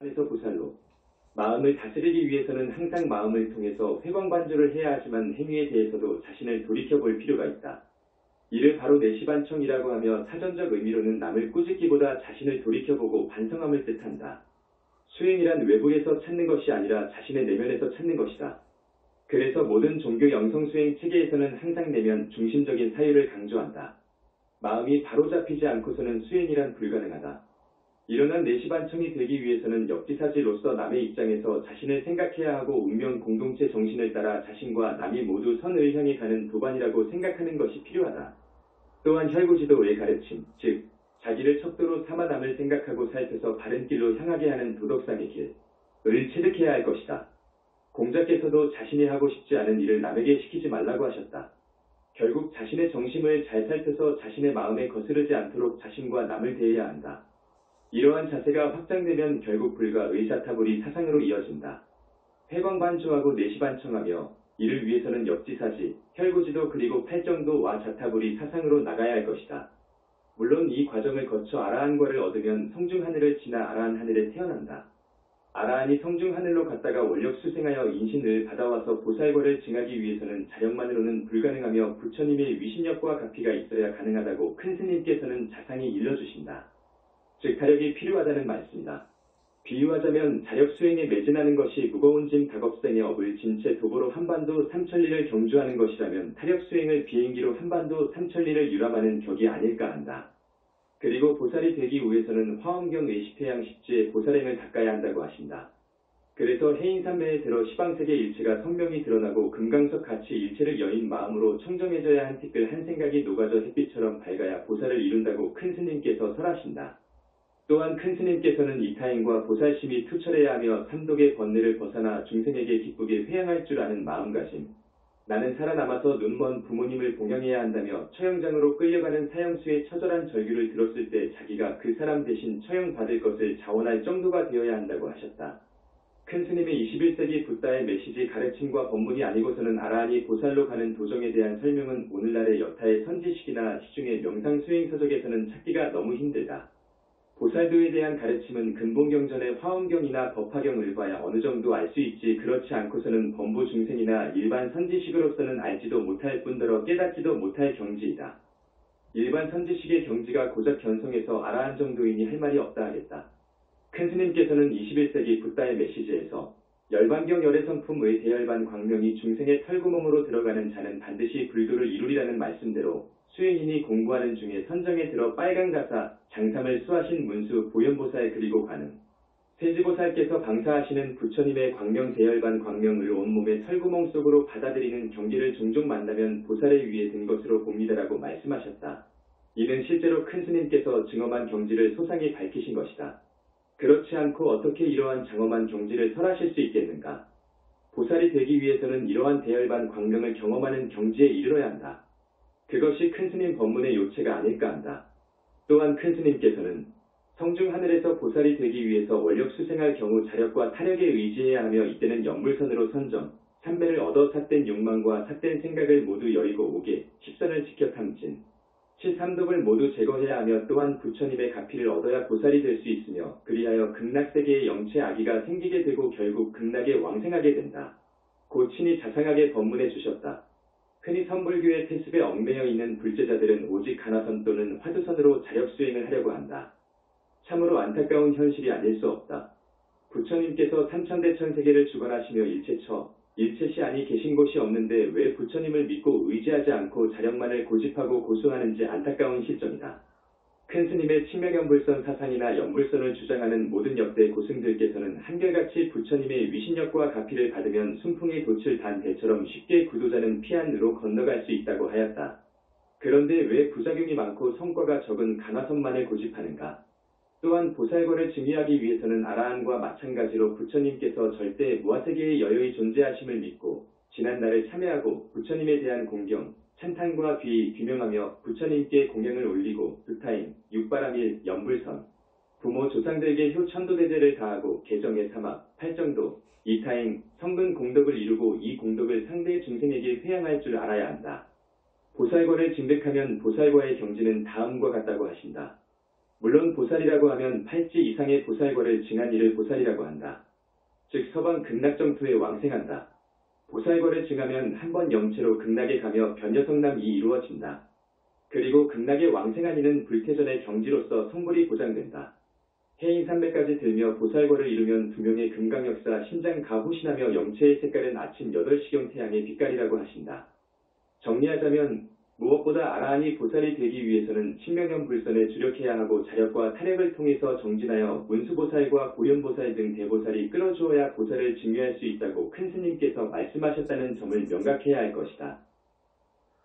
에서 보살로 마음을 다스리기 위해서는 항상 마음을 통해서 회광반조를 해야 하지만 행위에 대해서도 자신을 돌이켜볼 필요가 있다. 이를 바로 내시반청이라고 하며 사전적 의미로는 남을 꾸짖기보다 자신을 돌이켜보고 반성함을 뜻한다. 수행이란 외부에서 찾는 것이 아니라 자신의 내면에서 찾는 것이다. 그래서 모든 종교 영성수행 체계에서는 항상 내면 중심적인 사유를 강조한다. 마음이 바로잡히지 않고서는 수행이란 불가능하다. 일어난 내시반청이 되기 위해서는 역지사지로서 남의 입장에서 자신을 생각해야 하고 운명 공동체 정신을 따라 자신과 남이 모두 선을 향해 가는 도반이라고 생각하는 것이 필요하다. 또한 혈구지도의 가르침, 즉 자기를 척도로 삼아 남을 생각하고 살펴서 바른 길로 향하게 하는 도덕상의 길을 체득해야 할 것이다. 공자께서도 자신이 하고 싶지 않은 일을 남에게 시키지 말라고 하셨다. 결국 자신의 정심을 잘 살펴서 자신의 마음에 거스르지 않도록 자신과 남을 대해야 한다. 이러한 자세가 확장되면 결국 불과 의사타불이 사상으로 이어진다. 회광반조하고 내시반청하며 이를 위해서는 역지사지, 혈구지도 그리고 팔정도와 자타불이 사상으로 나가야 할 것이다. 물론 이 과정을 거쳐 아라한과를 얻으면 성중하늘을 지나 아라한하늘에 태어난다. 아라한이 성중하늘로 갔다가 원력 수생하여 인신을 받아와서 보살과를 증하기 위해서는 자력만으로는 불가능하며 부처님의 위신력과 가피가 있어야 가능하다고 큰 스님께서는 자상히 일러주신다. 즉 타력이 필요하다는 말씀이다. 비유하자면 자력 수행에 매진하는 것이 무거운 짐 작업생의 업을 진채 도보로 한반도 삼천리를 경주하는 것이라면 타력 수행을 비행기로 한반도 삼천리를 유람하는 격이 아닐까 한다. 그리고 보살이 되기 위해서는 화엄경 의식태양 십지에 보살행을 닦아야 한다고 하신다. 그래서 해인삼매에 들어 시방세계 일체가 선명히 드러나고 금강석 같이 일체를 여인 마음으로 청정해져야 한 티끌 한 생각이 녹아져 햇빛처럼 밝아야 보살을 이룬다고 큰 스님께서 설하신다. 또한 큰 스님께서는 이타행과 보살심이 투철해야 하며 삼독의 번뇌를 벗어나 중생에게 기쁘게 회양할 줄 아는 마음가짐. 나는 살아남아서 눈먼 부모님을 봉양해야 한다며 처형장으로 끌려가는 사형수의 처절한 절규를 들었을 때 자기가 그 사람 대신 처형받을 것을 자원할 정도가 되어야 한다고 하셨다. 큰 스님의 21세기 붓다의 메시지 가르침과 법문이 아니고서는 아라한이 보살로 가는 도정에 대한 설명은 오늘날의 여타의 선지식이나 시중의 명상수행서적에서는 찾기가 너무 힘들다. 보살도에 대한 가르침은 근본경전의 화엄경이나 법화경을 봐야 어느 정도 알 수 있지 그렇지 않고서는 범부 중생이나 일반 선지식으로서는 알지도 못할 뿐더러 깨닫지도 못할 경지이다. 일반 선지식의 경지가 고작 견성해서 아라한 정도이니 할 말이 없다 하겠다. 큰 스님께서는 21세기 붓다의 메시지에서 열반경 열애성품의 대열반 광명이 중생의 털구멍으로 들어가는 자는 반드시 불도를 이루리라는 말씀대로 수행인이 공부하는 중에 선정에 들어 빨간가사, 장삼을 수하신 문수, 보현보살 그리고 관음, 세지보살께서 방사하시는 부처님의 광명 대열반 광명을 온몸의 털구멍 속으로 받아들이는 경기를 종종 만나면 보살의 위에 든 것으로 봅니다라고 말씀하셨다. 이는 실제로 큰 스님께서 증엄한 경지를 소상히 밝히신 것이다. 그렇지 않고 어떻게 이러한 장엄한 경지를 설하실 수 있겠는가? 보살이 되기 위해서는 이러한 대열반 광명을 경험하는 경지에 이르러야 한다. 그것이 큰 스님 법문의 요체가 아닐까 한다. 또한 큰 스님께서는 성중하늘에서 보살이 되기 위해서 원력 수생할 경우 자력과 타력에 의지해야 하며 이때는 연불선으로 선정, 삼배를 얻어 삿된 욕망과 삿된 생각을 모두 여리고 오게, 십선을 지켜 탐진, 칠삼독을 모두 제거해야 하며 또한 부처님의 가피를 얻어야 보살이 될 수 있으며 그리하여 극락세계의 영체 아기가 생기게 되고 결국 극락에 왕생하게 된다. 고 친히 자상하게 법문해 주셨다. 흔히 선불교의 태습에 얽매여 있는 불제자들은 오직 가나선 또는 화두선으로 자력수행을 하려고 한다. 참으로 안타까운 현실이 아닐 수 없다. 부처님께서 삼천대천세계를 주관하시며 일체시 아니 계신 곳이 없는데 왜 부처님을 믿고 의지하지 않고 자력만을 고집하고 고수하는지 안타까운 실정이다. 큰 스님의 칭명연불선 사상이나 연불선을 주장하는 모든 역대 고승들께서는 한결같이 부처님의 위신력과 가피를 받으면 순풍의 돛을 단 배처럼 쉽게 구도자는 피안으로 건너갈 수 있다고 하였다. 그런데 왜 부작용이 많고 성과가 적은 간화선만을 고집하는가? 또한 보살과를 증의하기 위해서는 아라한과 마찬가지로 부처님께서 절대 무아세계에 여여히 존재하심을 믿고 지난날을 참여하고 부처님에 대한 공경, 찬탄과 규명하며 부처님께 공양을 올리고 두타임, 육바라밀, 연불선, 부모 조상들에게 효천도대제를 다하고 개정의 사막, 팔정도, 이타행, 성근 공덕을 이루고 이 공덕을 상대 중생에게 회양할 줄 알아야 한다. 보살과를 증득하면 보살과의 경지는 다음과 같다고 하신다. 물론 보살이라고 하면 팔찌 이상의 보살과를 증한 이를 보살이라고 한다. 즉 서방 극락정토에 왕생한다. 보살과를 증하면 한 번 영체로 극락에 가며 변여성남이 이루어진다. 그리고 극락에 왕생한 이는 불태전의 경지로서 성불이 보장된다. 해인산맥까지 들며 보살과를 이루면 두 명의 금강역사 심장가 호신하며 영체의 색깔은 아침 8시경 태양의 빛깔이라고 하신다. 정리하자면 무엇보다 아라한이 보살이 되기 위해서는 신명현 불선에 주력해야 하고 자력과 타력을 통해서 정진하여 문수보살과 고현보살 등 대보살이 끌어주어야 보살을 증유할 수 있다고 큰 스님께서 말씀하셨다는 점을 명각해야 할 것이다.